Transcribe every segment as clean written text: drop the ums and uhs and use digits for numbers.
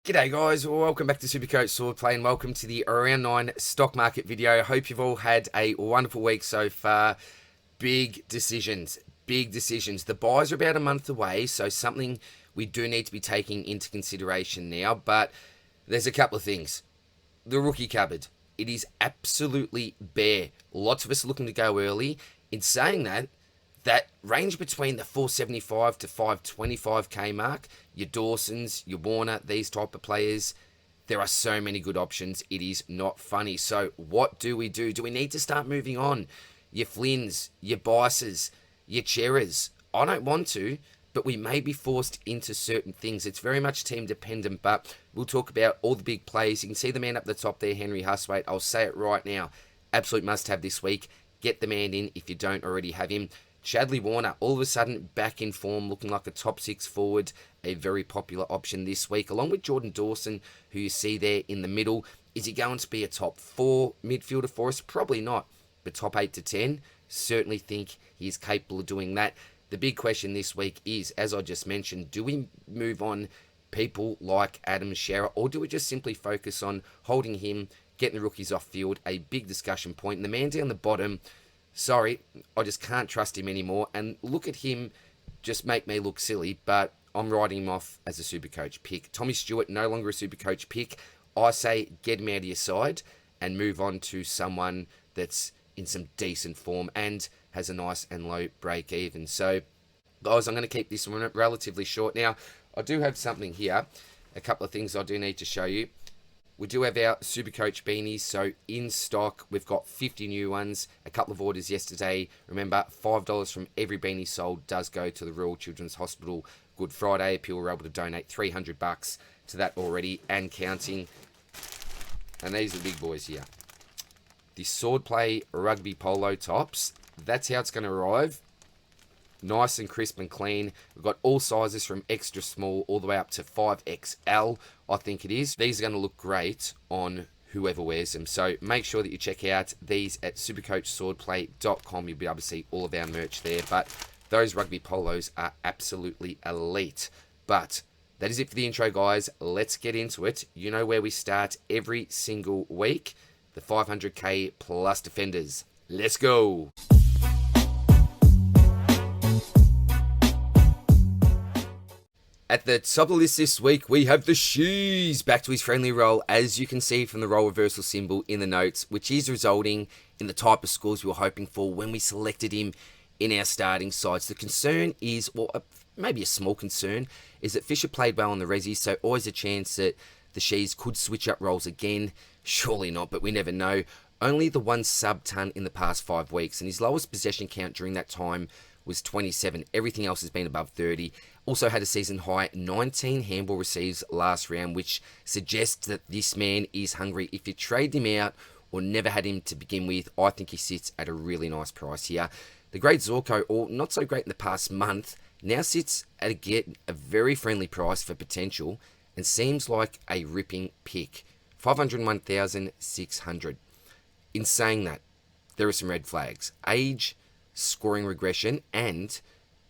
G'day guys, welcome back to Supercoach Swordplay and welcome to the Round 9 stock market video. Hope you've all had a wonderful week so far. Big decisions. The buys are about a month away, so something we do need to be taking into consideration now, but there's a couple of things. The rookie cupboard. It is absolutely bare. Lots of us are looking to go early. In saying that, that range between the 475 to 525k mark, your Dawsons, your Warner, these type of players, there are so many good options. It is not funny. So what do we do? Do we need to start moving on? Your Flynns, your Bices, your Cheras. I don't want to, but we may be forced into certain things. It's very much team dependent, but we'll talk about all the big plays. You can see the man up the top there, Henry Hustwaite. I'll say it right now. Absolute must-have this week. Get the man in if you don't already have him. Chadley Warner, all of a sudden back in form, looking like a top 6 forward, a very popular option this week, along with Jordan Dawson, who you see there in the middle. Is he going to be a top 4 midfielder for us? Probably not, but top 8 to 10, certainly think he is capable of doing that. The big question this week is, as I just mentioned, do we move on people like Adam Shearer, or do we just simply focus on holding him, getting the rookies off field? A big discussion point. And the man down the bottom, sorry, I just can't trust him anymore. And look at him just make me look silly, but I'm writing him off as a Supercoach pick. Tommy Stewart, no longer a Supercoach pick. I say get him out of your side and move on to someone that's in some decent form and has a nice and low break even. So, guys, I'm going to keep this one relatively short. Now, I do have something here, a couple of things I do need to show you. We do have our Supercoach beanies, so in stock, we've got 50 new ones, a couple of orders yesterday. Remember, $5 from every beanie sold does go to the Royal Children's Hospital Good Friday. People were able to donate $300 to that already and counting. And these are the big boys here. The Swordplay rugby polo tops, that's how it's going to arrive. Nice and crisp and clean. We've got all sizes from extra small all the way up to 5XL, I think it is. These are going to look great on whoever wears them. So make sure that you check out these at supercoachswordplay.com. You'll be able to see all of our merch there. But those rugby polos are absolutely elite. But that is it for the intro, guys. Let's get into it. You know where we start every single week. The 500k plus defenders. Let's go. At the top of the list this week, we have the Shoes back to his friendly role, as you can see from the role reversal symbol in the notes, which is resulting in the type of scores we were hoping for when we selected him in our starting sides. The concern is, well, maybe a small concern, is that Fisher played well on the Resi, so always a chance that the Shoes could switch up roles again. Surely not, but we never know. Only the 1 sub-ton in the past 5 weeks, and his lowest possession count during that time was 27. Everything else has been above 30. Also had a season high 19 handball receives last round, which suggests that this man is hungry. If you trade him out or never had him to begin with, I think he sits at a really nice price here. The great Zorko, or not so great in the past month, now sits at a very friendly price for potential and seems like a ripping pick. 501,600. In saying that, there are some red flags. Age, scoring regression, and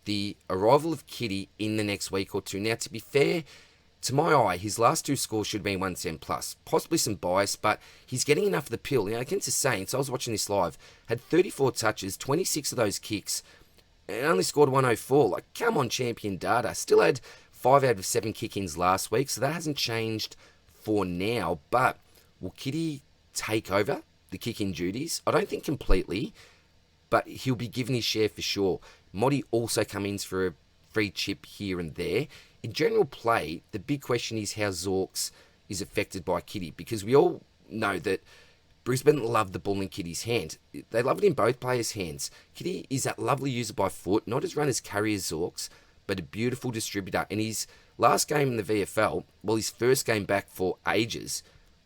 the arrival of Kitty in the next week or two. Now, to be fair, to my eye, his last 2 scores should have been 110 plus. Possibly some bias, but he's getting enough of the pill. Against the Saints, I was watching this live, had 34 touches, 26 of those kicks, and only scored 104. Like, come on, champion data. Still had 5 out of 7 kick-ins last week, so that hasn't changed for now. But will Kitty take over the kick-in duties? I don't think completely, but he'll be given his share for sure. Moddy also comes in for a free chip here and there. In general play, the big question is how Zorks is affected by Kitty, because we all know that Brisbane love the ball in Kitty's hand. They love it in both players' hands. Kitty is that lovely user by foot, not as run as carry as Zorks, but a beautiful distributor. And his last game in the VFL, well, his first game back for ages,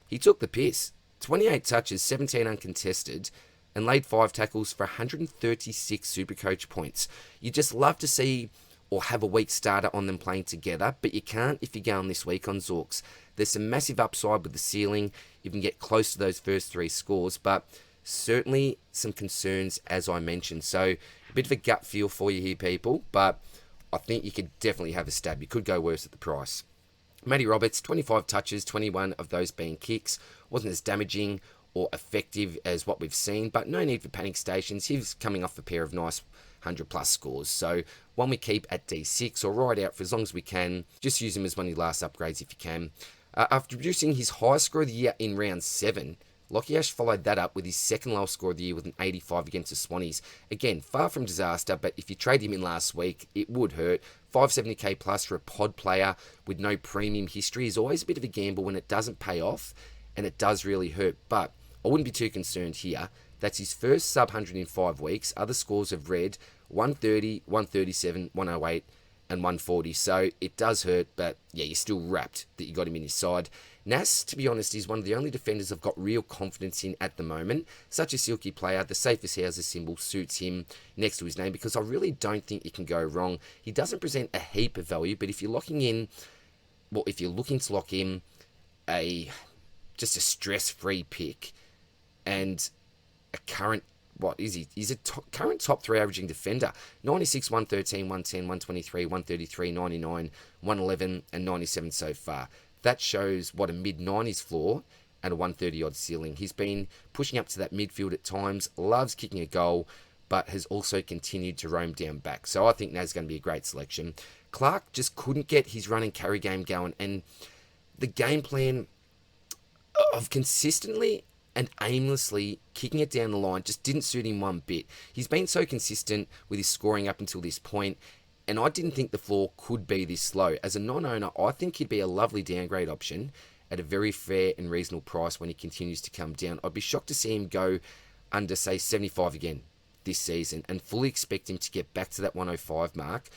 he took the piss. 28 touches, 17 uncontested, and laid 5 tackles for 136 Supercoach points. You just love to see or have a weak starter on them playing together, but you can't if you go on this week on Zorks. There's some massive upside with the ceiling. You can get close to those first 3 scores, but certainly some concerns, as I mentioned. So a bit of a gut feel for you here, people, but I think you could definitely have a stab. You could go worse at the price. Matty Roberts, 25 touches, 21 of those being kicks. Wasn't as damaging or effective as what we've seen, but no need for panic stations. He's coming off a pair of nice 100 plus scores. So one we keep at D6 or ride out for as long as we can. Just use him as one of your last upgrades if you can. After producing his highest score of the year in round 7, Lockie Ash followed that up with his second lowest score of the year with an 85 against the Swannies. Again, far from disaster, but if you trade him in last week, it would hurt. 570k plus for a pod player with no premium history is always a bit of a gamble when it doesn't pay off, and it does really hurt. But I wouldn't be too concerned here. That's his first sub 100 in 5 weeks. Other scores have read 130, 137, 108, and 140. So it does hurt, but yeah, you're still wrapped that you got him in your side. Nas, to be honest, is one of the only defenders I've got real confidence in at the moment. Such a silky player, the safest houses symbol suits him next to his name because I really don't think it can go wrong. He doesn't present a heap of value, but if you're looking to lock in just a stress-free pick and a current, what is he? He's a current top 3 averaging defender. 96, 113, 110, 123, 133, 99, 111, and 97 so far. That shows what a mid-90s floor and a 130-odd ceiling. He's been pushing up to that midfield at times, loves kicking a goal, but has also continued to roam down back. So I think Nas is going to be a great selection. Clark just couldn't get his run and carry game going, and the game plan of consistently and aimlessly kicking it down the line just didn't suit him one bit. He's been so consistent with his scoring up until this point, and I didn't think the floor could be this low. As a non-owner, I think he'd be a lovely downgrade option at a very fair and reasonable price when he continues to come down. I'd be shocked to see him go under, say, 75 again this season, and fully expect him to get back to that 105 mark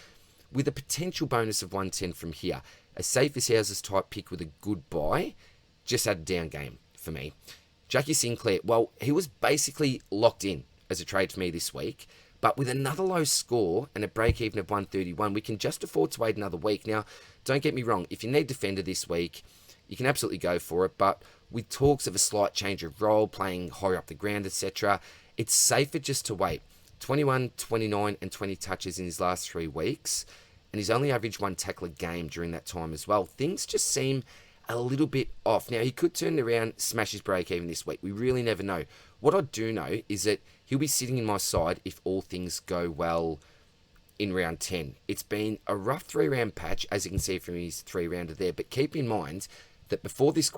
with a potential bonus of 110 from here. A safe as houses type pick with a good buy, just had a down game for me. Jackie Sinclair, well, he was basically locked in as a trade for me this week, but with another low score and a break-even of 131, we can just afford to wait another week. Now, don't get me wrong, if you need defender this week, you can absolutely go for it, but with talks of a slight change of role, playing higher up the ground, etc., it's safer just to wait. 21, 29, and 20 touches in his last 3 weeks, and he's only averaged 1 tackle a game during that time as well. Things just seem a little bit off. Now, he could turn it around, smash his break even this week. We really never know. What I do know is that he'll be sitting in my side if all things go well in round 10. It's been a rough 3-round patch, as you can see from his 3-rounder there, but keep in mind that before this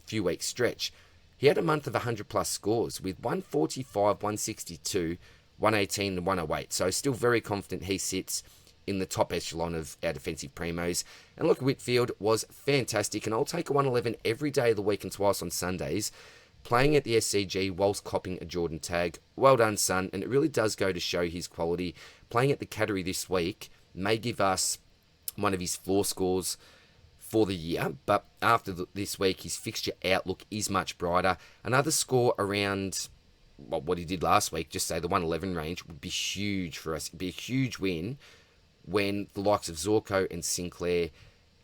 few weeks stretch, he had a month of 100 plus scores with 145, 162, 118, and 108. So still very confident he sits in the top echelon of our defensive primos. And look, Whitfield was fantastic, and I'll take a 111 every day of the week and twice on Sundays, playing at the SCG whilst copping a Jordan tag. Well done, son, and it really does go to show his quality. Playing at the Cattery this week may give us one of his floor scores for the year, but after this week, his fixture outlook is much brighter. Another score around what he did last week, just say the 111 range, would be huge for us. It'd be a huge win when the likes of Zorko and Sinclair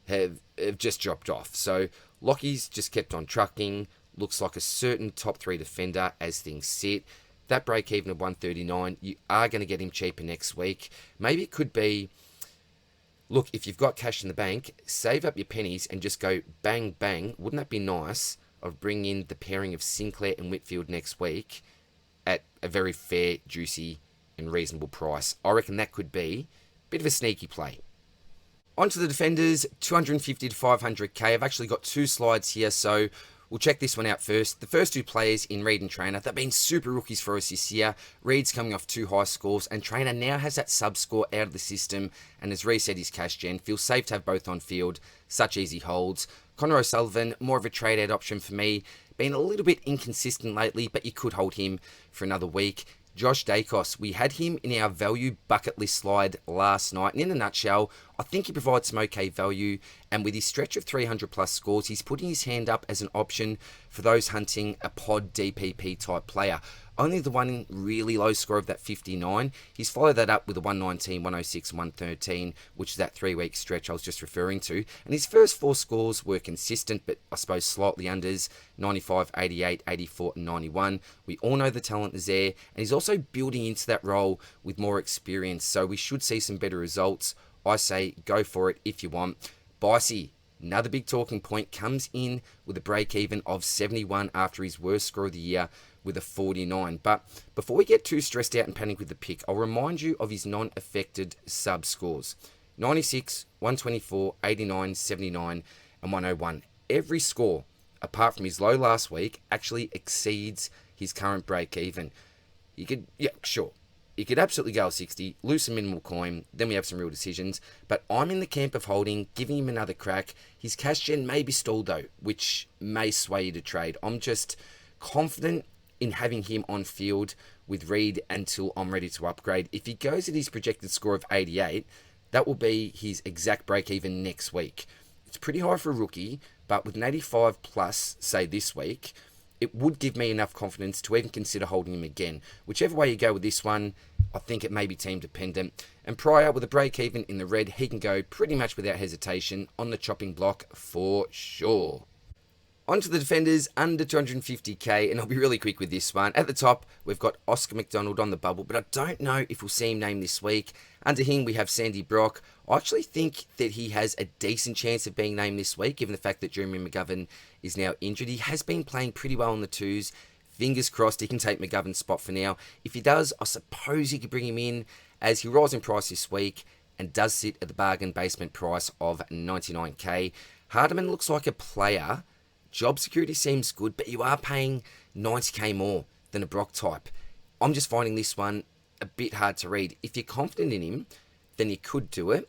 have just dropped off. So Lockie's just kept on trucking. Looks like a certain top 3 defender as things sit. That break even of 139, you are going to get him cheaper next week. Maybe it could be, look, if you've got cash in the bank, save up your pennies and just go bang, bang. Wouldn't that be nice of bringing in the pairing of Sinclair and Whitfield next week at a very fair, juicy, and reasonable price? I reckon that could be a bit of a sneaky play. On to the defenders, 250 to 500k. I've actually got 2 slides here, so we'll check this one out first. The first 2 players in Reed and Trainer, they've been super rookies for us this year. Reed's coming off 2 high scores, and Trainer now has that sub-score out of the system and has reset his cash gen. Feels safe to have both on field, such easy holds. Connor O'Sullivan, more of a trade-out option for me. Been a little bit inconsistent lately, but you could hold him for another week. Josh Dacos, we had him in our value bucket list slide last night, and in a nutshell, I think he provides some okay value, and with his stretch of 300 plus scores, he's putting his hand up as an option for those hunting a pod DPP type player. Only the one really low score of that 59. He's followed that up with a 119, 106, 113, which is that 3-week stretch I was just referring to. And his first 4 scores were consistent, but I suppose slightly unders, 95, 88, 84, and 91. We all know the talent is there, and he's also building into that role with more experience, so we should see some better results. I say go for it if you want. Bicey, another big talking point, comes in with a break-even of 71 after his worst score of the year with a 49. But before we get too stressed out and panic with the pick, I'll remind you of his non-affected sub scores. 96, 124, 89, 79, and 101. Every score, apart from his low last week, actually exceeds his current break-even. You could, sure. You could absolutely go 60, lose some minimal coin, then we have some real decisions. But I'm in the camp of holding, giving him another crack. His cash gen may be stalled though, which may sway you to trade. I'm just confident in having him on field with Reed until I'm ready to upgrade. If he goes at his projected score of 88, that will be his exact break even next week. It's pretty high for a rookie, but with an 85 plus, say this week, it would give me enough confidence to even consider holding him again. Whichever way you go with this one, I think it may be team dependent. And Pryor, with a break even in the red, he can go pretty much without hesitation on the chopping block for sure. On to the defenders under 250k, and I'll be really quick with this one. At the top, we've got Oscar McDonald on the bubble, but I don't know if we'll see him named this week. Under him, we have Sandy Brock. I actually think that he has a decent chance of being named this week, given the fact that Jeremy McGovern is now injured. He has been playing pretty well on the twos. Fingers crossed he can take McGovern's spot for now. If he does, I suppose you could bring him in, as he rises in price this week and does sit at the bargain basement price of 99k. Hardiman looks like a player. Job security seems good, but you are paying 90k more than a Brock type. I'm just finding this one a bit hard to read. If you're confident in him, then you could do it,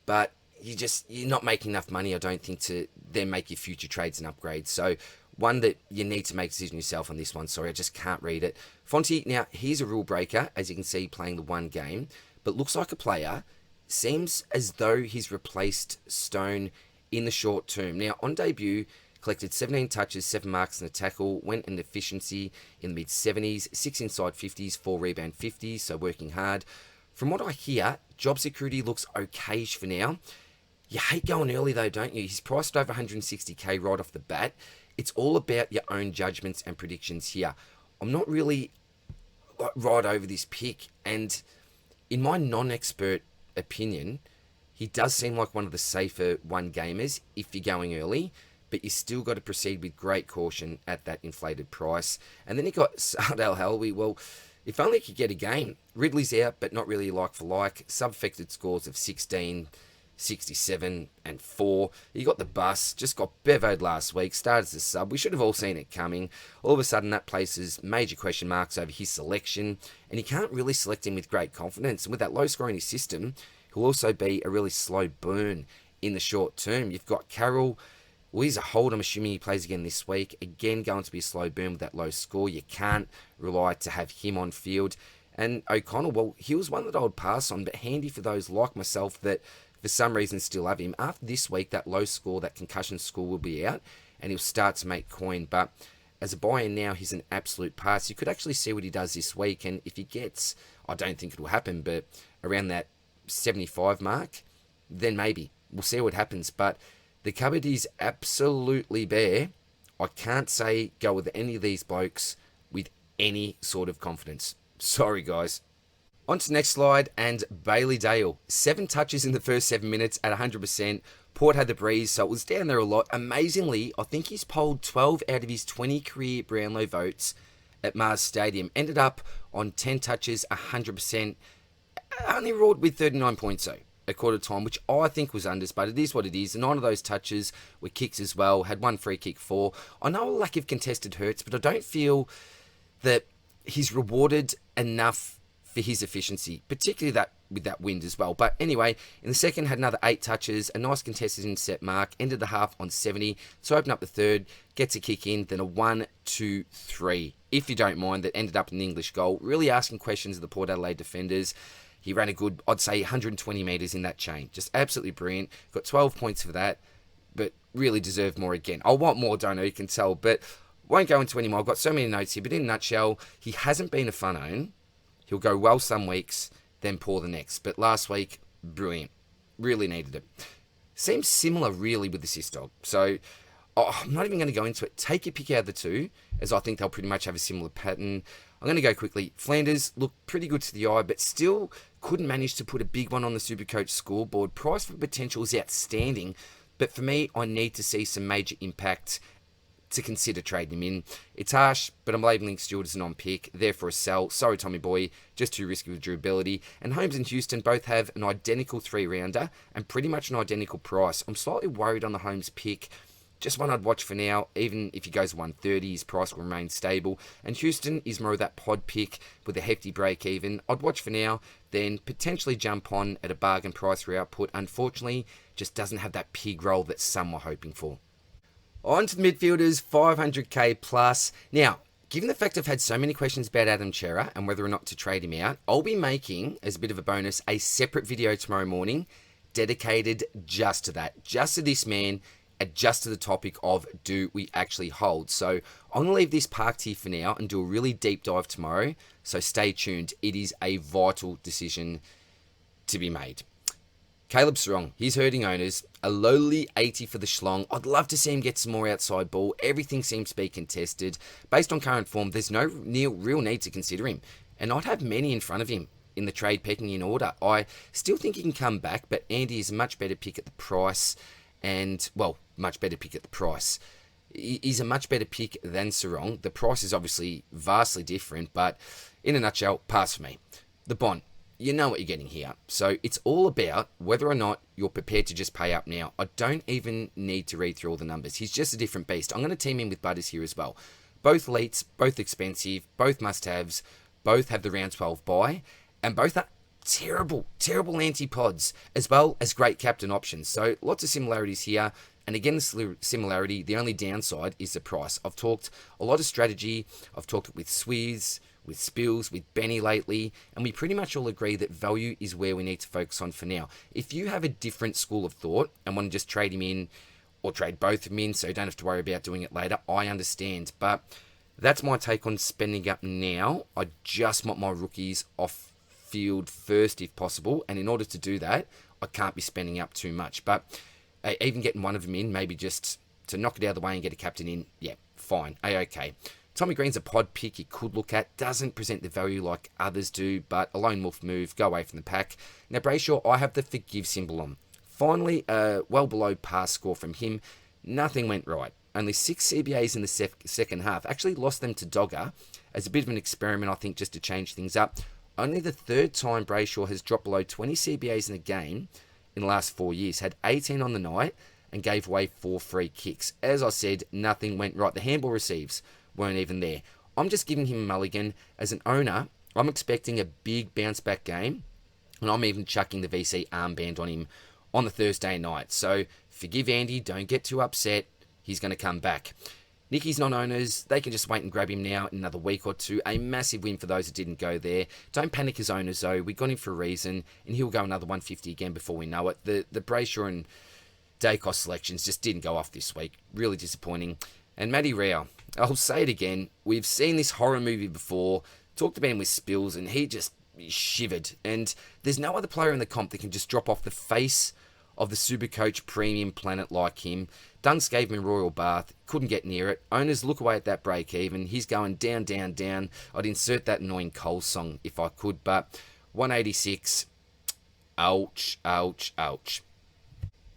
but you're not making enough money, I don't think, to then make your future trades and upgrades. So one that you need to make a decision yourself on this one. Sorry, I just can't read it. Fonte, now he's a rule breaker, as you can see, playing the one game, but looks like a player. Seems as though he's replaced Stone in the short term. Now, on debut, collected 17 touches, 7 marks and a tackle, went in efficiency in the mid-70s, 6 inside 50s, 4 rebound 50s, so working hard. From what I hear, job security looks okayish for now. You hate going early though, don't you? He's priced over 160k right off the bat. It's all about your own judgments and predictions here. I'm not really right over this pick, and in my non-expert opinion, he does seem like one of the safer one-gamers if you're going early, but you still got to proceed with great caution at that inflated price. And then you got Sardell Helwy. Well, if only he could get a game. Ridley's out, but not really like for like. Sub-affected scores of 16, 67, and 4. You got the bus, just got bevoed last week, started as a sub. We should have all seen it coming. All of a sudden, that places major question marks over his selection, and you can't really select him with great confidence. And with that low score in his system, he'll also be a really slow burn in the short term. You've got Carroll. Well, he's a hold. I'm assuming he plays again this week. Again, going to be a slow burn with that low score. You can't rely to have him on field. And O'Connell, well, he was one that I would pass on, but handy for those like myself that for some reason still have him. After this week, that low score, that concussion score will be out, and he'll start to make coin. But as a buy-in now, he's an absolute pass. You could actually see what he does this week, and if he gets, I don't think it'll happen, but around that 75 mark, then maybe. We'll see what happens, but the cupboard is absolutely bare. I can't say go with any of these blokes with any sort of confidence. Sorry, guys. On to the next slide, and Bailey Dale. 7 touches in the first 7 minutes at 100%. Port had the breeze, so it was down there a lot. Amazingly, I think he's polled 12 out of his 20 career Brownlow votes at Mars Stadium. Ended up on 10 touches, 100%. Only roared with 39 points, though, a quarter time, which I think was unders, but it is what it is. And 9 of those touches were kicks as well. Had 1 free kick, 4. I know a lack of contested hurts, but I don't feel that he's rewarded enough for his efficiency, particularly that with that wind as well. But anyway, in the second, had another 8 touches, a nice contested intercept mark, ended the half on 70, so open up the third, gets a kick in, then a 1, 2, 3, if you don't mind, that ended up in the English goal. Really asking questions of the Port Adelaide defenders. He ran a good, I'd say, 120 metres in that chain. Just absolutely brilliant. Got 12 points for that, but really deserved more again. I want more, don't know, you can tell, but won't go into any more. I've got so many notes here, but in a nutshell, he hasn't been a fun own. He'll go well some weeks, then poor the next. But last week, brilliant. Really needed it. Seems similar, really, with the Systog. So, I'm not even going to go into it. Take your pick out of the two, as I think they'll pretty much have a similar pattern. I'm going to go quickly. Flanders looked pretty good to the eye, but still couldn't manage to put a big one on the Supercoach scoreboard. Price for potential is outstanding, But for me, I need to see some major impact to consider trading him in. It's harsh, but I'm labelling Stewart as a non-pick, therefore a sell. Sorry, Tommy boy, just too risky with durability. And Holmes and Houston both have an identical 3-rounder and pretty much an identical price. I'm slightly worried on the Holmes pick. Just one I'd watch for now. Even if he goes 130, his price will remain stable. And Houston is more of that pod pick with a hefty break even. I'd watch for now, then potentially jump on at a bargain price for output. Unfortunately, just doesn't have that pig roll that some were hoping for. On to the midfielders, 500k plus. Now, given the fact I've had so many questions about Adam Chera and whether or not to trade him out, I'll be making, as a bit of a bonus, a separate video tomorrow morning dedicated just to that, just to this man, and just to the topic of do we actually hold. So I'm going to leave this parked here for now and do a really deep dive tomorrow. So stay tuned. It is a vital decision to be made. Caleb Strong, he's hurting owners. A lowly 80 for the schlong. I'd love to see him get some more outside ball. Everything seems to be contested. Based on current form, there's no real need to consider him. And I'd have many in front of him in the trade pecking in order. I still think he can come back, but Andy is a much better pick at the price. And, well, much better pick at the price. He's a much better pick than Sarong. The price is obviously vastly different, but in a nutshell, pass for me. The Bond. You know what you're getting here. So it's all about whether or not you're prepared to just pay up now. I don't even need to read through all the numbers. He's just a different beast. I'm going to team in with Butters here as well. Both elites, both expensive, both must-haves, both have the round 12 buy, and both are terrible anti-pods, as well as great captain options. So lots of similarities here. And again, the similarity, the only downside is the price. I've talked a lot of strategy. I've talked with Swizz, with Spills, with Benny lately, and we pretty much all agree that value is where we need to focus on for now. If you have a different school of thought and want to just trade him in or trade both of them in so you don't have to worry about doing it later, I understand. But that's my take on spending up now. I just want my rookies off field first if possible, and in order to do that, I can't be spending up too much. But even getting one of them in, maybe just to knock it out of the way and get a captain in, yeah, fine, A-okay. Tommy Green's a pod pick you could look at. Doesn't present the value like others do, but a lone wolf move, go away from the pack. Now, Brayshaw, I have the forgive symbol on. Finally, well below par score from him. Nothing went right. Only 6 CBAs in the second half. Actually lost them to Dogger as a bit of an experiment, I think, just to change things up. Only the third time Brayshaw has dropped below 20 CBAs in a game in the last 4 years. Had 18 on the night and gave away 4 free kicks. As I said, nothing went right. The handball receives weren't even there. I'm just giving him a mulligan. As an owner, I'm expecting a big bounce back game, and I'm even chucking the VC armband on him on the Thursday night. So forgive Andy, don't get too upset. He's going to come back. Nicky's non-owners, they can just wait and grab him now in another week or two. A massive win for those who didn't go there. Don't panic as owners though. We got him for a reason, and he'll go another 150 again before we know it. The Brayshaw and Dacos selections just didn't go off this week. Really disappointing. And Matty Rao, I'll say it again, we've seen this horror movie before, talked about him with Spills, and he just shivered. And there's no other player in the comp that can just drop off the face of the Supercoach premium planet like him. Dunks gave him a royal bath, couldn't get near it. Owners look away at that break even. He's going down, down, down. I'd insert that annoying Cole song if I could, but 186, ouch, ouch, ouch.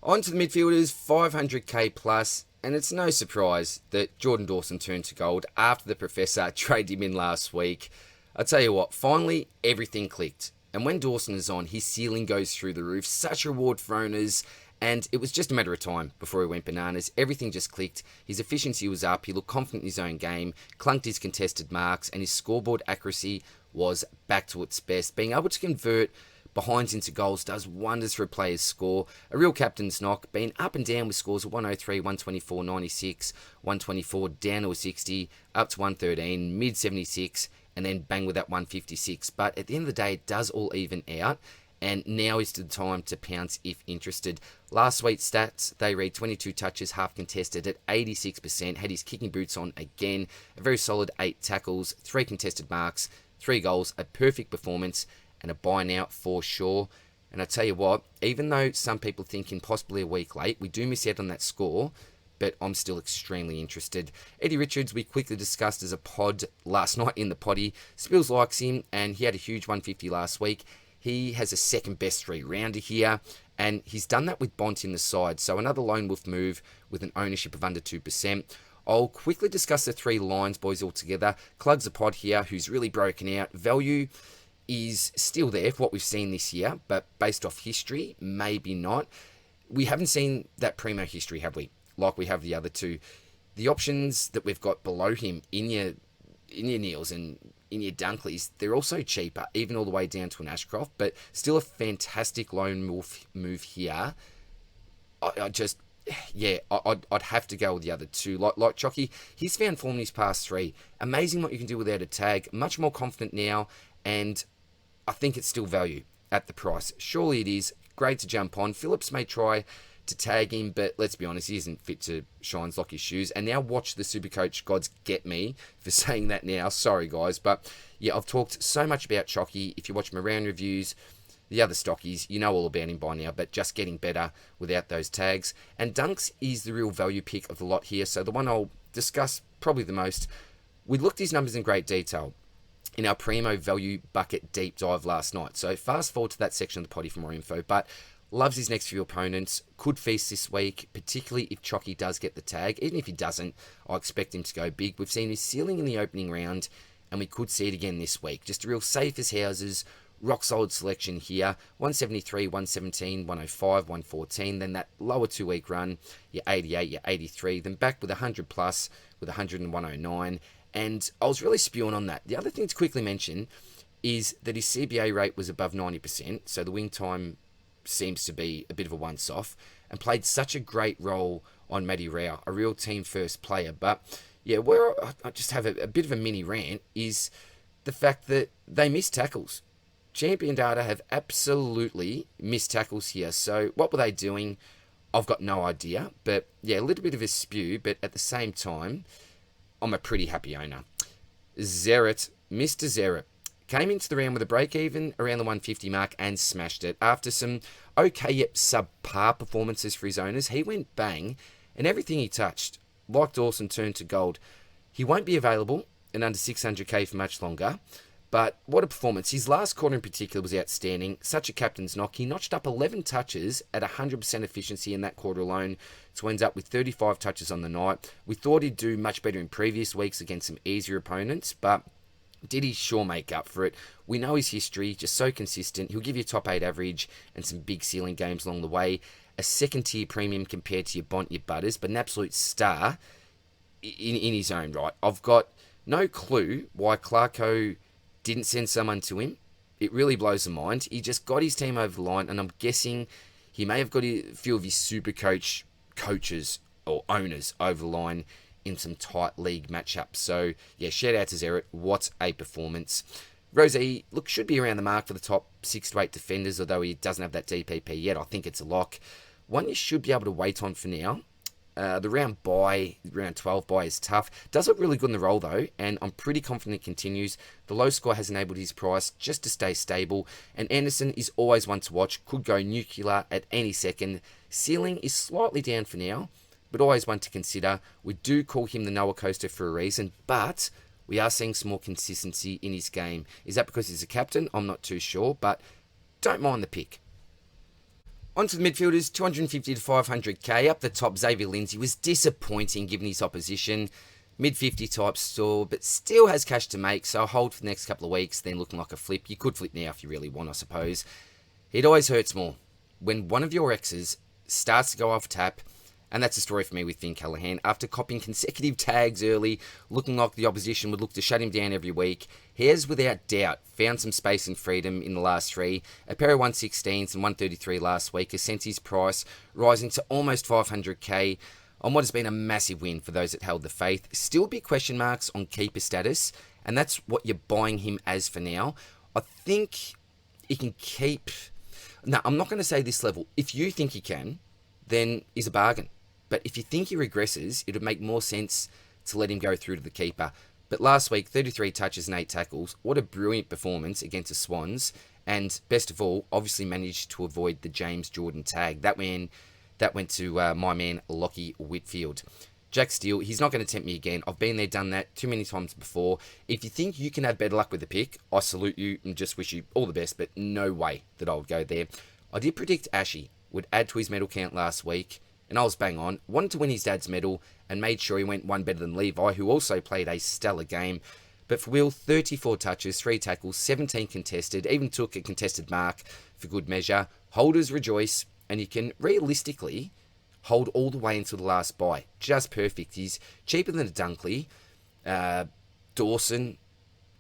On to the midfielders, 500k plus. And it's no surprise that Jordan Dawson turned to gold after the Professor traded him in last week. I tell you what, finally everything clicked. And when Dawson is on, his ceiling goes through the roof. Such a reward for owners. And it was just a matter of time before he went bananas. Everything just clicked. His efficiency was up. He looked confident in his own game, clunked his contested marks, and his scoreboard accuracy was back to its best. Being able to convert behinds into goals does wonders for a player's score. A real captain's knock, been up and down with scores of 103, 124, 96, 124, down to a 60, up to 113, mid 76, and then bang with that 156. But at the end of the day, it does all even out, and now is the time to pounce if interested. Last week's stats, they read 22 touches, half contested at 86%, had his kicking boots on again, a very solid 8 tackles, 3 contested marks, 3 goals, a perfect performance, and a buy now for sure. And I tell you what, even though some people thinking possibly a week late, we do miss out on that score, but I'm still extremely interested. Eddie Richards, we quickly discussed as a pod last night in the potty. Spills likes him, and he had a huge 150 last week. He has a second best 3-rounder here, And he's done that with Bont in the side. So another lone wolf move with an ownership of under 2%. I'll quickly discuss the three lines, boys, all together. Clugs a pod here, who's really broken out. Value is still there for what we've seen this year, but based off history, maybe not. We haven't seen that primo history, have we? Like we have the other two. The options that we've got below him in your Neils and in your Dunkleys, they're also cheaper, even all the way down to an Ashcroft, but still a fantastic lone wolf move here. I'd have to go with the other two. Like Chocky, he's found form in his past three. Amazing what you can do without a tag. Much more confident now, and I think it's still value at the price. Surely it is. Great to jump on. Phillips may try to tag him, but let's be honest, he isn't fit to shine like his shoes. And now watch the Supercoach gods get me for saying that now. Sorry, guys. But yeah, I've talked so much about Chocky. If you watch my round reviews, the other stockies, you know all about him by now, but just getting better without those tags. And Dunks is the real value pick of the lot here. So the one I'll discuss probably the most. We looked his numbers in great detail in our Primo Value Bucket deep dive last night. So fast forward to that section of the potty for more info. But loves his next few opponents. Could feast this week, particularly if Chocky does get the tag. Even if he doesn't, I expect him to go big. We've seen his ceiling in the opening round, and we could see it again this week. Just a real safe as houses, rock solid selection here. 173, 117, 105, 114. Then that lower 2 week run, your 88, your 83. Then back with 100 plus with 100 and 109. And I was really spewing on that. The other thing to quickly mention is that his CBA rate was above 90%. So the wing time seems to be a bit of a once-off, and played such a great role on Matty Rao, a real team-first player. But yeah, where I just have a bit of a mini rant is the fact that they miss tackles. Champion Data have absolutely missed tackles here. So what were they doing? I've got no idea. But yeah, a little bit of a spew, but at the same time, I'm a pretty happy owner. Zeret, Mr. Zeret, came into the round with a break-even around the 150 mark and smashed it. After some okay yet subpar performances for his owners, he went bang, and everything he touched, like Dawson, turned to gold. He won't be available and under 600k for much longer, but what a performance. His last quarter in particular was outstanding. Such a captain's knock. He notched up 11 touches at 100% efficiency in that quarter alone to end up with 35 touches on the night. We thought he'd do much better in previous weeks against some easier opponents, but did he sure make up for it? We know his history, just so consistent. He'll give you a top 8 average and some big ceiling games along the way. A second tier premium compared to your Bont, your Butters, but an absolute star in his own right. I've got no clue why Clarko didn't send someone to him. It really blows the mind. He just got his team over the line, and I'm guessing he may have got a few of his Supercoach coaches or owners over the line in some tight league matchups. So, yeah, shout out to Zeret. What a performance. Rosie, look, should be around the mark for the top 6 to 8 defenders, although he doesn't have that DPP yet. I think it's a lock. One you should be able to wait on for now. The round 12 buy is tough. Does look really good in the role, though, and I'm pretty confident it continues. The low score has enabled his price just to stay stable, and Anderson is always one to watch. Could go nuclear at any second. Ceiling is slightly down for now, but always one to consider. We do call him the Noah Coaster for a reason, but we are seeing some more consistency in his game. Is that because he's a captain? I'm not too sure, but don't mind the pick. On to the midfielders, 250 to 500k. Up the top, Xavier Lindsay was disappointing given his opposition. Mid-50 type store, but still has cash to make, so hold for the next couple of weeks, then looking like a flip. You could flip now if you really want, I suppose. It always hurts more when one of your exes starts to go off tap, and that's the story for me with Finn Callaghan. After copying consecutive tags early, looking like the opposition would look to shut him down every week, he has without doubt found some space and freedom in the last 3. A pair of 116s and 133 last week has sent his price rising to almost 500k on what has been a massive win for those that held the faith. Still big question marks on keeper status, and that's what you're buying him as for now. I think he can keep... No, I'm not going to say this level. If you think he can, then he's a bargain. But if you think he regresses, it would make more sense to let him go through to the keeper. But last week, 33 touches and 8 tackles. What a brilliant performance against the Swans. And best of all, obviously managed to avoid the James Jordan tag. That went to my man, Lockie Whitfield. Jack Steele, he's not going to tempt me again. I've been there, done that too many times before. If you think you can have better luck with the pick, I salute you and just wish you all the best, but no way that I would go there. I did predict Ashy would add to his medal count last week, and I was bang on. Wanted to win his dad's medal and made sure he went one better than Levi, who also played a stellar game. But for Will, 34 touches, 3 tackles, 17 contested, even took a contested mark for good measure. Holders rejoice, and you can realistically hold all the way until the last buy. Just perfect. He's cheaper than a Dunkley. Dawson,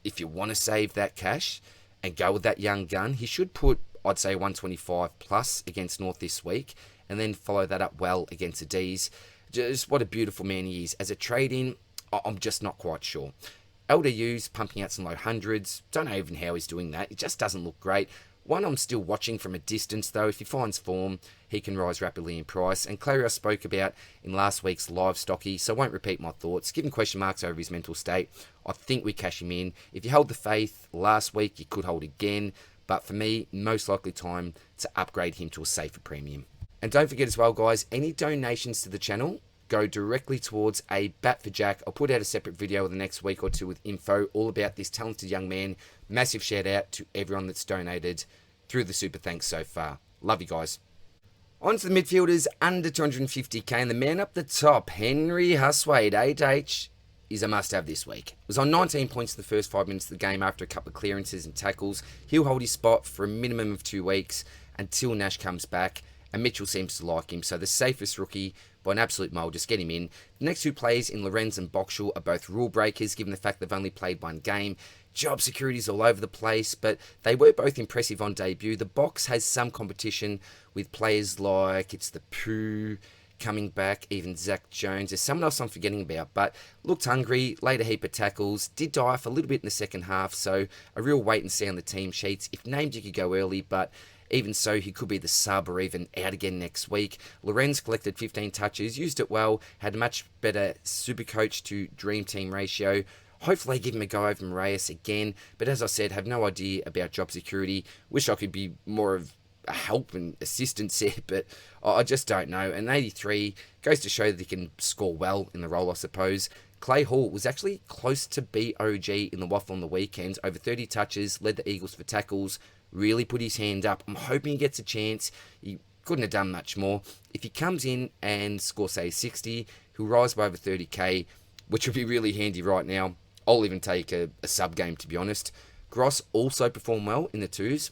if you want to save that cash and go with that young gun, he should put, I'd say, 125 plus against North this week, and then follow that up well against the D's. Just what a beautiful man he is. As a trade-in, I'm just not quite sure. LDU's pumping out some low hundreds. Don't know even how he's doing that. It just doesn't look great. One I'm still watching from a distance, though. If he finds form, he can rise rapidly in price. And Clary I spoke about in last week's live stocky, so I won't repeat my thoughts. Give him question marks over his mental state. I think we cash him in. If you held the faith last week, you could hold again. But for me, most likely time to upgrade him to a safer premium. And don't forget as well, guys, any donations to the channel go directly towards a bat for Jack. I'll put out a separate video in the next week or two with info all about this talented young man. Massive shout out to everyone that's donated through the super thanks so far. Love you guys. On to the midfielders under 250k, and the man up the top, Henry Huswade, 8H, is a must-have this week. Was on 19 points in the first 5 minutes of the game after a couple of clearances and tackles. He'll hold his spot for a minimum of 2 weeks until Nash comes back, and Mitchell seems to like him, so the safest rookie by an absolute mile. Just get him in. The next 2 players in Lorenz and Boxall are both rule breakers, given the fact they've only played 1 game. Job security's all over the place, but they were both impressive on debut. The box has some competition with players like it's the Pooh coming back, even Zach Jones. There's someone else I'm forgetting about, but looked hungry, laid a heap of tackles, did die off a little bit in the second half, so a real wait and see on the team sheets. If named, you could go early, but even so, he could be the sub or even out again next week. Lorenz collected 15 touches, used it well, had a much better Supercoach to Dream Team ratio. Hopefully give him a go over Marias again, but as I said, have no idea about job security. Wish I could be more of a help and assistance here, but I just don't know. And 83 goes to show that he can score well in the role, I suppose. Clay Hall was actually close to BOG in the waffle on the weekend. Over 30 touches, led the Eagles for tackles, really put his hand up. I'm hoping he gets a chance. He couldn't have done much more. If he comes in and scores, say, 60, he'll rise by over 30k, which would be really handy right now. I'll even take a sub game, to be honest. Gross also performed well in the 2s.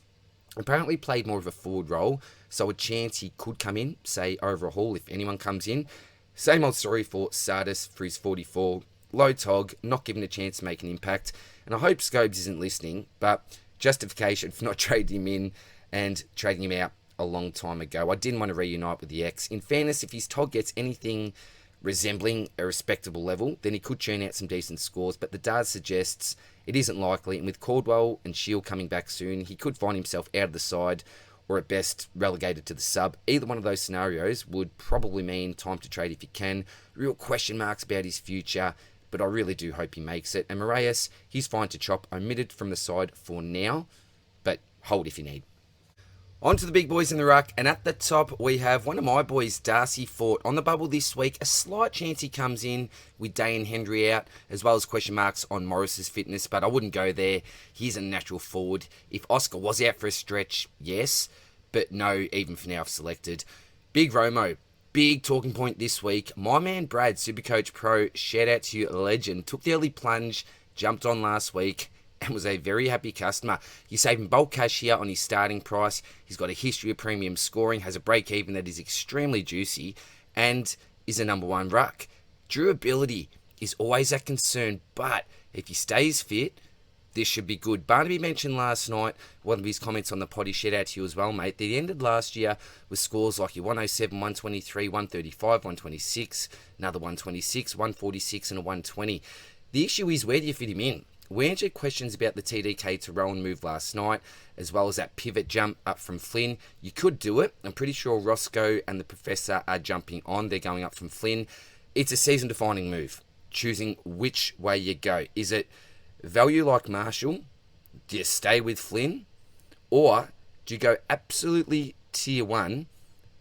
Apparently played more of a forward role, so a chance he could come in, say, over a Hall if anyone comes in. Same old story for Sardis for his 44. Low Tog, not given a chance to make an impact. And I hope Scobes isn't listening, but justification for not trading him in and trading him out a long time ago. I didn't want to reunite with the ex. In fairness, if his Tog gets anything resembling a respectable level, then he could churn out some decent scores, but the data suggests it isn't likely, and with Caldwell and Shield coming back soon, he could find himself out of the side, or at best relegated to the sub. Either one of those scenarios would probably mean time to trade if you can. Real question marks about his future, but I really do hope he makes it. And Marias, he's fine to chop, omitted from the side for now, but hold if you need. On to the big boys in the ruck, and at the top we have one of my boys, Darcy Fort, on the bubble this week. A slight chance he comes in with Day and Henry out, as well as question marks on Morris's fitness, but I wouldn't go there. He's a natural forward. If Oscar was out for a stretch, yes, but no, even for now I've selected. Big Romo, big talking point this week. My man Brad, Supercoach Pro, shout out to you, legend. Took the early plunge, jumped on last week, and was a very happy customer. You're saving bulk cash here on his starting price. He's got a history of premium scoring, has a break-even that is extremely juicy, and is a number 1 ruck. Durability is always a concern, but if he stays fit, this should be good. Barnaby mentioned last night, one of his comments on the potty, shout out to you as well, mate, that he ended last year with scores like your 107, 123, 135, 126, another 126, 146, and a 120. The issue is, where do you fit him in? We answered questions about the TDK to Rowan move last night, as well as that pivot jump up from Flynn. You could do it. I'm pretty sure Roscoe and the Professor are jumping on. They're going up from Flynn. It's a season-defining move, choosing which way you go. Is it value like Marshall? Do you stay with Flynn? Or do you go absolutely tier 1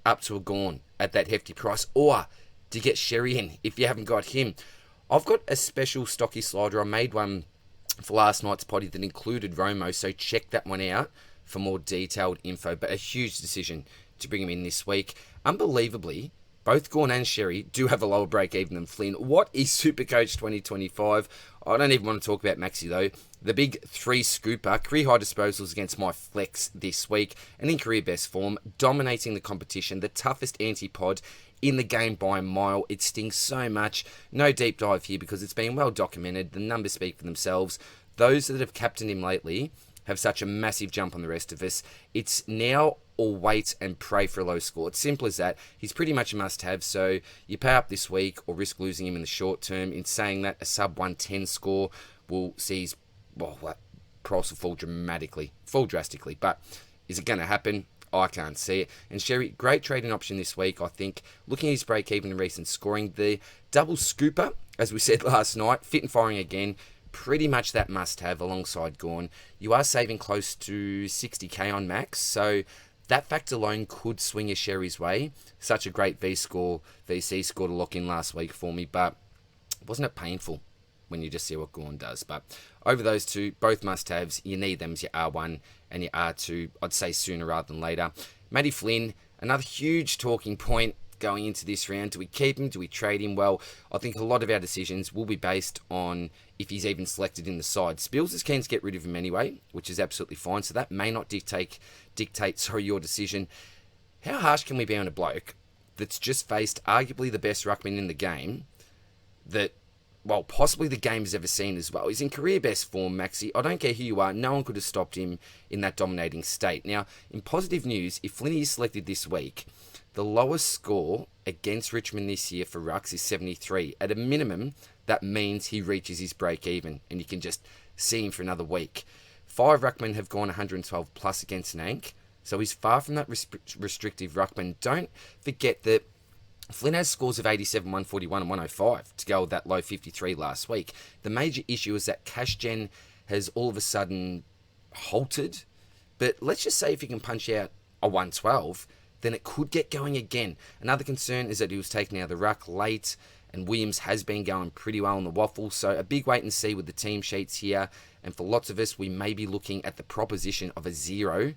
up to a Gorn at that hefty price? Or do you get Sherry in if you haven't got him? I've got a special stocky slider. I made one for last night's potty that included Romo, so check that one out for more detailed info. But a huge decision to bring him in this week. Unbelievably, both Gawn and Sherry do have a lower break even than Flynn. What is Supercoach 2025? I don't even want to talk about Maxi though. The big 3 scooper, career high disposals against my flex this week, and in career best form, dominating the competition, the toughest anti-pod in the game by a mile. It stings so much. No deep dive here because it's been well documented. The numbers speak for themselves. Those that have captained him lately have such a massive jump on the rest of us. It's now or wait and pray for a low score. It's simple as that. He's pretty much a must-have, so you pay up this week or risk losing him in the short term. In saying that, a sub 110 score will see his price will fall drastically. But is it going to happen? I can't see it. And Sherry, great trading option this week, I think. Looking at his break-even and recent scoring, the double scooper, as we said last night, fit and firing again, pretty much that must-have alongside Gawn. You are saving close to 60k on max, so that fact alone could swing a Sherry's way. Such a great VC score to lock in last week for me, but wasn't it painful when you just see what Gawn does? But over those two, both must-haves. You need them as your R1 and your R2, I'd say sooner rather than later. Matty Flynn, another huge talking point going into this round. Do we keep him? Do we trade him? Well, I think a lot of our decisions will be based on if he's even selected in the side. Spills is keen to get rid of him anyway, which is absolutely fine. So that may not dictate your decision. How harsh can we be on a bloke that's just faced arguably the best ruckman in the game that, well, possibly the game has ever seen as well? He's in career best form, Maxi. I don't care who you are. No one could have stopped him in that dominating state. Now, in positive news, if Flinny is selected this week, the lowest score against Richmond this year for Rucks is 73. At a minimum, that means he reaches his break even, and you can just see him for another week. 5 Ruckmen have gone 112 plus against Nank, so he's far from that restrictive Ruckman. Don't forget that Flynn has scores of 87, 141 and 105 to go with that low 53 last week. The major issue is that cash gen has all of a sudden halted, but let's just say if he can punch out a 112, then it could get going again. Another concern is that he was taken out of the ruck late, and Williams has been going pretty well on the waffle, so a big wait and see with the team sheets here, and for lots of us, we may be looking at the proposition of a 0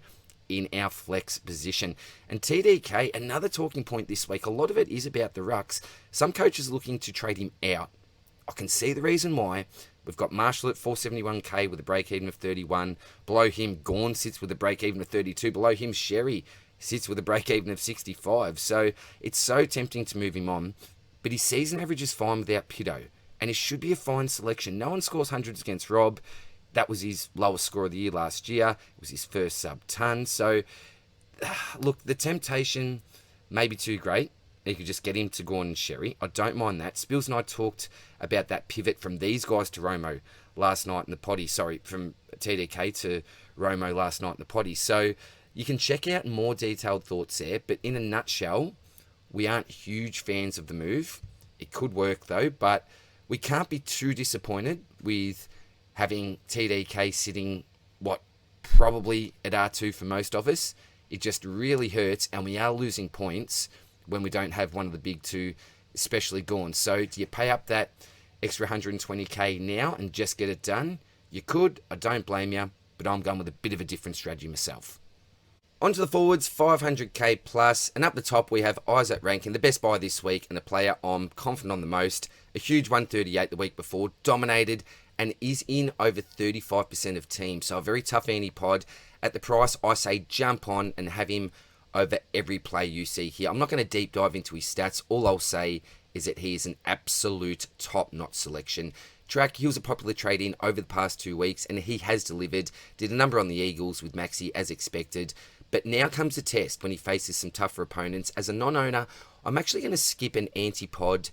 in our flex position. And TDK, another talking point this week, a lot of it is about the rucks. Some coaches are looking to trade him out. I can see the reason why. We've got Marshall at 471k with a break-even of 31. Below him, Gawn sits with a break-even of 32. Below him, Sherry sits with a break-even of 65. So it's so tempting to move him on. But his season average is fine without Pito. And it should be a fine selection. No one scores hundreds against Rob. That was his lowest score of the year last year. It was his first sub-ton. So, look, the temptation may be too great. You could just get him to Gawn and Sherry. I don't mind that. Spills and I talked about that pivot from these guys to Romo last night in the potty. Sorry, from TDK to Romo last night in the potty. So, you can check out more detailed thoughts there. But in a nutshell, we aren't huge fans of the move. It could work, though. But we can't be too disappointed with having TDK sitting, probably at R2 for most of us. It just really hurts, and we are losing points when we don't have one of the big two, especially Gawn. So do you pay up that extra 120k now and just get it done? You could. I don't blame you, but I'm going with a bit of a different strategy myself. Onto the forwards, 500k plus, and up the top we have Isaac Rankin, the best buy this week, and the player I'm confident on the most. A huge 138 the week before, dominated, and is in over 35% of teams. So a very tough anti-pod. At the price, I say jump on and have him over every play you see here. I'm not going to deep dive into his stats. All I'll say is that he is an absolute top-notch selection. Track, he was a popular trade-in over the past 2 weeks, and he has delivered. Did a number on the Eagles with Maxi as expected. But now comes the test when he faces some tougher opponents. As a non-owner, I'm actually going to skip an anti-pod,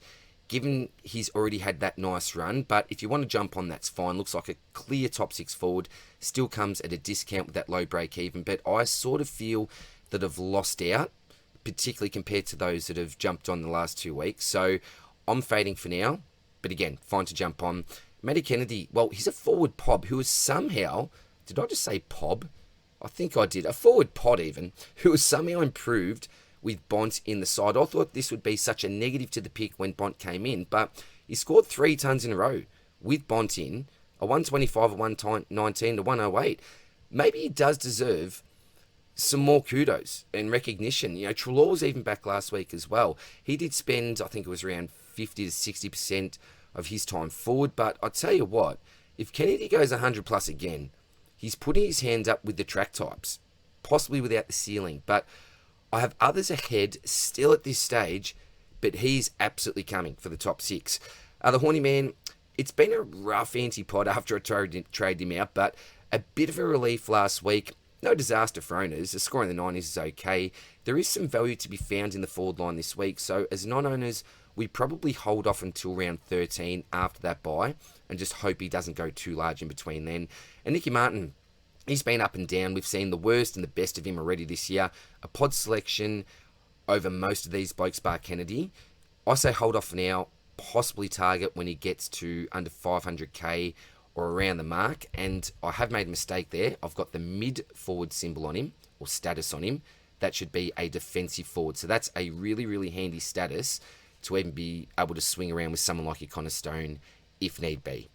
given he's already had that nice run. But if you want to jump on, that's fine. Looks like a clear top 6 forward. Still comes at a discount with that low break even. But I sort of feel that I've lost out, particularly compared to those that have jumped on the last 2 weeks. So I'm fading for now. But again, fine to jump on. Matty Kennedy, well, he's a forward pob who is somehow, did I just say pob? I think I did. A forward pod even, who has somehow improved with Bont in the side. I thought this would be such a negative to the pick when Bont came in, but he scored 3 tons in a row with Bont in, a 125, a 119 to 108. Maybe he does deserve some more kudos and recognition. You know, Trelaw was even back last week as well. He did spend, I think it was around 50 to 60% of his time forward. But I tell you what, if Kennedy goes 100 plus again, he's putting his hands up with the track types, possibly without the ceiling. But I have others ahead still at this stage, but he's absolutely coming for the top 6. The Horny Man, it's been a rough anti-pod after I traded him out, but a bit of a relief last week. No disaster for owners. The score in the 90s is okay. There is some value to be found in the forward line this week, so as non-owners, we probably hold off until round 13 after that bye and just hope he doesn't go too large in between then. And Nicky Martin, he's been up and down. We've seen the worst and the best of him already this year. A pod selection over most of these blokes bar Kennedy. I say hold off for now, possibly target when he gets to under 500k or around the mark. And I have made a mistake there. I've got the mid forward symbol on him, or status on him. That should be a defensive forward. So that's a really, really handy status to even be able to swing around with someone like your Connor Stone if need be.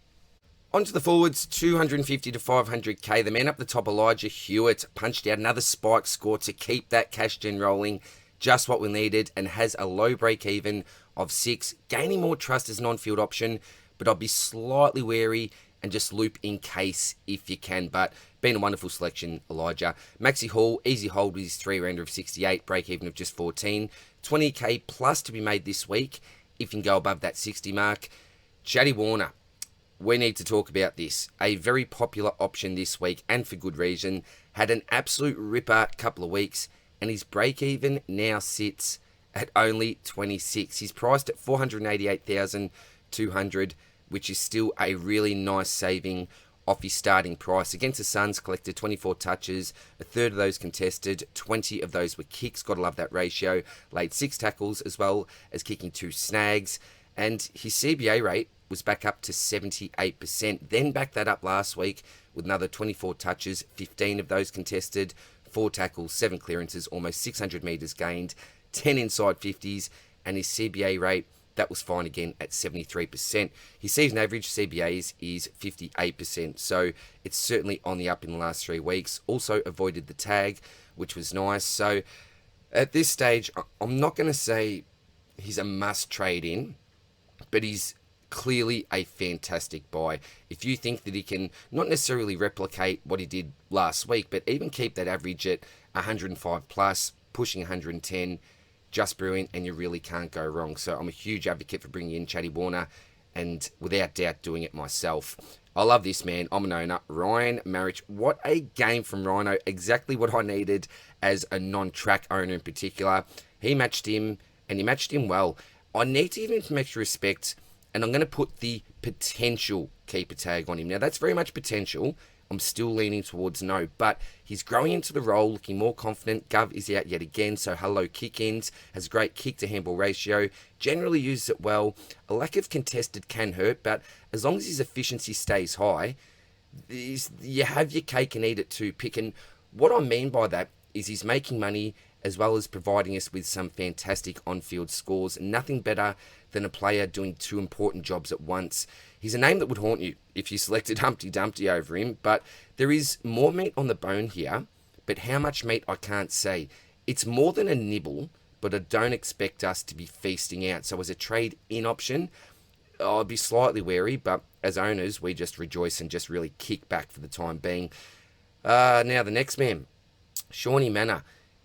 Onto the forwards, 250 to 500k. The man up the top, Elijah Hewitt, punched out another spike score to keep that cash gen rolling. Just what we needed, and has a low break even of 6, gaining more trust as non-field option, but I'd be slightly wary and just loop in case if you can. But been a wonderful selection, Elijah. Maxi Hall, easy hold with his 3-rounder of 68, break even of just 14. 20k plus to be made this week if you can go above that 60 mark. Chatty Warner, we need to talk about this. A very popular option this week, and for good reason. Had an absolute ripper couple of weeks, and his break even now sits at only 26. He's priced at 488,200, which is still a really nice saving off his starting price. Against the Suns, collected 24 touches, a third of those contested, 20 of those were kicks. Gotta love that ratio. Laid 6 tackles as well as kicking 2 snags, and his CBA rate was back up to 78%. Then backed that up last week with another 24 touches, 15 of those contested, 4 tackles, 7 clearances, almost 600 metres gained, 10 inside 50s, and his CBA rate, that was fine again at 73%. His season average CBAs is 58%, so it's certainly on the up in the last 3 weeks. Also avoided the tag, which was nice. So at this stage, I'm not going to say he's a must trade in, but he's clearly a fantastic buy. If you think that he can not necessarily replicate what he did last week, but even keep that average at 105 plus, pushing 110, just brilliant, and you really can't go wrong. So I'm a huge advocate for bringing in Chatty Warner, and without doubt doing it myself. I love this man. I'm an owner. Ryan Marich. What a game from Rhino. Exactly what I needed as a non-track owner in particular. He matched him, and he matched him well. I need to give him some extra respect, and I'm going to put the potential keeper tag on him. Now, that's very much potential. I'm still leaning towards no, but he's growing into the role, looking more confident. Gov is out yet again, so hello kick-ins. Has a great kick-to-handball ratio. Generally uses it well. A lack of contested can hurt, but as long as his efficiency stays high, you have your cake and eat it too, Pick. And what I mean by that is he's making money as well as providing us with some fantastic on-field scores. Nothing better than a player doing 2 important jobs at once. He's a name that would haunt you if you selected Humpty Dumpty over him, but there is more meat on the bone here, but how much meat I can't say. It's more than a nibble, but I don't expect us to be feasting out. So as a trade-in option, I'd be slightly wary, but as owners, we just rejoice and just really kick back for the time being. Now the next man, Shawnee Manor.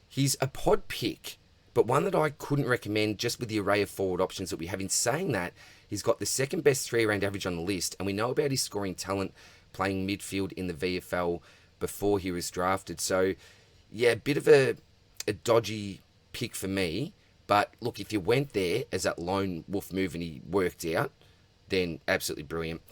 He's a pod pick, but one that I couldn't recommend just with the array of forward options that we have. In saying that, he's got the second best 3-round average on the list, and we know about his scoring talent playing midfield in the VFL before he was drafted. So, yeah, a bit of a dodgy pick for me. But look, if you went there as that lone wolf move and he worked out, then absolutely brilliant.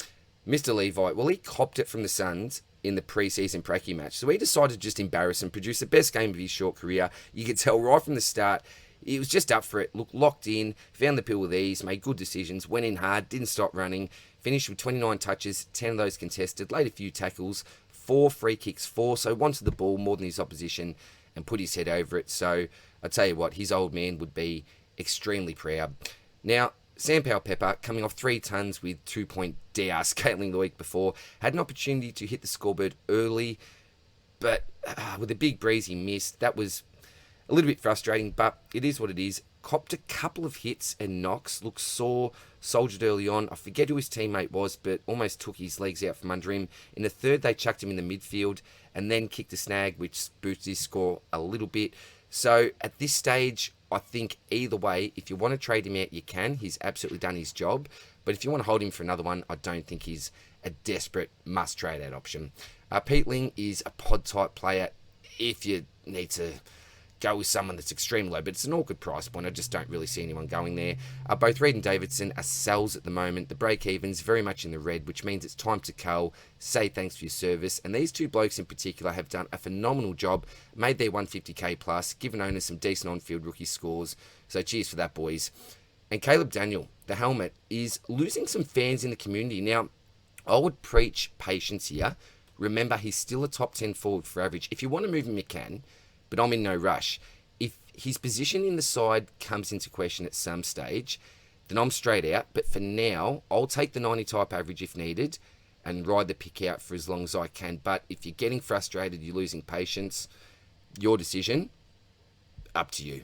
Mr. Levi, well, he copped it from the Suns in the preseason Pracky match. So he decided to just embarrass and produce the best game of his short career. You could tell right from the start, he was just up for it. Look, locked in, found the pill with ease, made good decisions, went in hard, didn't stop running, finished with 29 touches, 10 of those contested, laid a few tackles, 4 free kicks, 4, so wanted the ball more than his opposition and put his head over it. So I tell you what, his old man would be extremely proud. Now, Sam Powell-Pepper, coming off 3 tons with 2-point DR scaling the week before, had an opportunity to hit the scoreboard early. but with a big breeze he missed. That was a little bit frustrating, but it is what it is. Copped a couple of hits and knocks, looked sore, soldiered early on. I forget who his teammate was, but almost took his legs out from under him. In the third, they chucked him in the midfield and then kicked a snag, which boosted his score a little bit. So at this stage, I think either way, if you want to trade him out, you can. He's absolutely done his job. But if you want to hold him for another one, I don't think he's a desperate must-trade out option. Pete Ling is a pod-type player if you need to go with someone that's extremely low, but it's an awkward price point. I just don't really see anyone going there. Both Reed and Davidson are sells at the moment. The break-even's very much in the red, which means it's time to cull, say thanks for your service. And these two blokes in particular have done a phenomenal job, made their 150k plus, given owners some decent on-field rookie scores. So cheers for that, boys. And Caleb Daniel, the helmet, is losing some fans in the community. Now, I would preach patience here. Remember, he's still a top 10 forward for average. If you want to move him, you can, but I'm in no rush. If his position in the side comes into question at some stage, then I'm straight out. But for now, I'll take the 90 type average if needed and ride the pick out for as long as I can. But if you're getting frustrated, you're losing patience, your decision, up to you.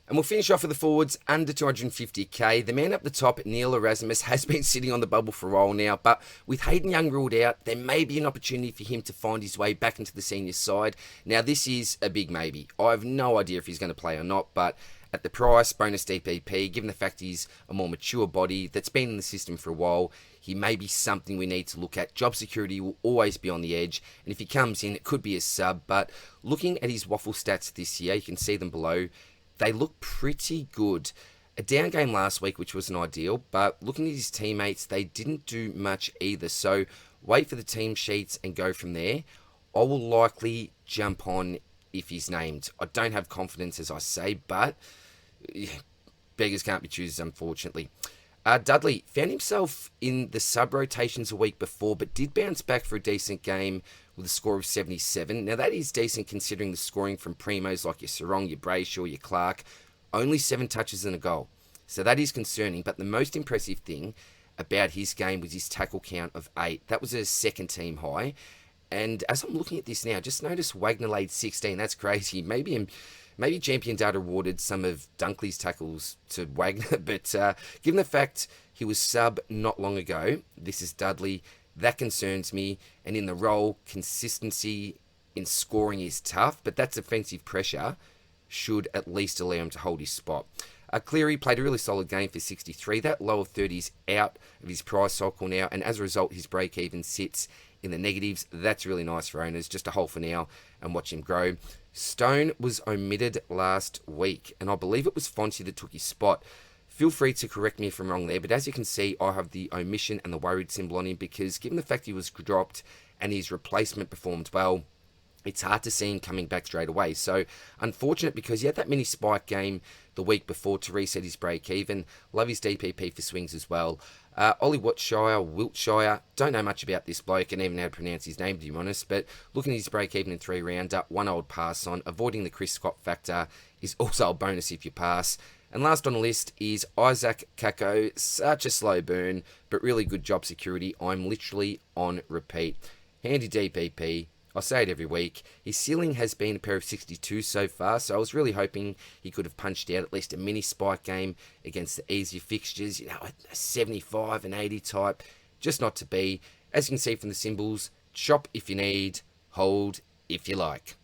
And we'll finish off with the forwards under 250k. The man up the top, Neil Erasmus, has been sitting on the bubble for a while now, but with Hayden Young ruled out, there may be an opportunity for him to find his way back into the senior side. Now, this is a big maybe. I have no idea if he's going to play or not, but at the price, bonus DPP, given the fact he's a more mature body that's been in the system for a while, he may be something we need to look at. Job security will always be on the edge, and if he comes in, it could be a sub, but looking at his waffle stats this year, you can see them below. They look pretty good. A down game last week, which wasn't ideal, but looking at his teammates, they didn't do much either. So wait for the team sheets and go from there. I will likely jump on if he's named. I don't have confidence, as I say, but beggars can't be choosers, unfortunately. Dudley found himself in the sub-rotations a week before, but did bounce back for a decent game with a score of 77. Now, that is decent considering the scoring from primos like your Sarong, your Brayshaw, your Clark. Only 7 touches and a goal. So that is concerning, but the most impressive thing about his game was his tackle count of 8. That was a second team high. And as I'm looking at this now, just notice Wagner laid 16. That's crazy. Maybe Champion Data awarded some of Dunkley's tackles to Wagner, but given the fact he was sub not long ago, this is Dudley, that concerns me. And in the role, consistency in scoring is tough, but that defensive pressure should at least allow him to hold his spot. Cleary played a really solid game for 63. That lower 30s out of his price cycle now, and as a result, his break-even sits in the negatives. That's really nice for owners. Just a hold for now and watch him grow. Stone was omitted last week, and I believe it was Fonzie that took his spot. Feel free to correct me if I'm wrong there, but as you can see, I have the omission and the worried symbol on him because given the fact he was dropped and his replacement performed well, it's hard to see him coming back straight away. So, unfortunate because he had that mini spike game the week before to reset his break even. Love his DPP for swings as well. Ollie Wiltshire, don't know much about this bloke and even how to pronounce his name, to be honest, but looking at his break even in 3-rounder, 1 old pass on, avoiding the Chris Scott factor is also a bonus if you pass. And last on the list is Isaac Kako, such a slow burn, but really good job security. I'm literally on repeat. Handy DPP. I say it every week. His ceiling has been a pair of 62 so far, so I was really hoping he could have punched out at least a mini spike game against the easier fixtures, a 75 and 80 type. Just not to be. As you can see from the symbols, shop if you need, hold if you like.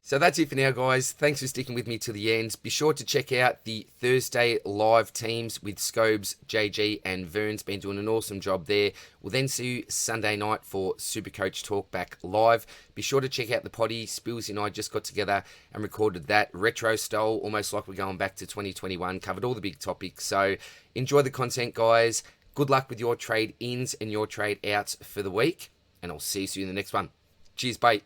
So that's it for now, guys. Thanks for sticking with me to the end. Be sure to check out the Thursday live teams with Scobes, JG and Vern's been doing an awesome job there. We'll then see you Sunday night for Supercoach Talkback live. Be sure to check out the potty. Spills and I just got together and recorded that retro style, almost like we're going back to 2021. Covered all the big topics. So enjoy the content, guys. Good luck with your trade ins and your trade outs for the week. And I'll see you soon in the next one. Cheers, bye.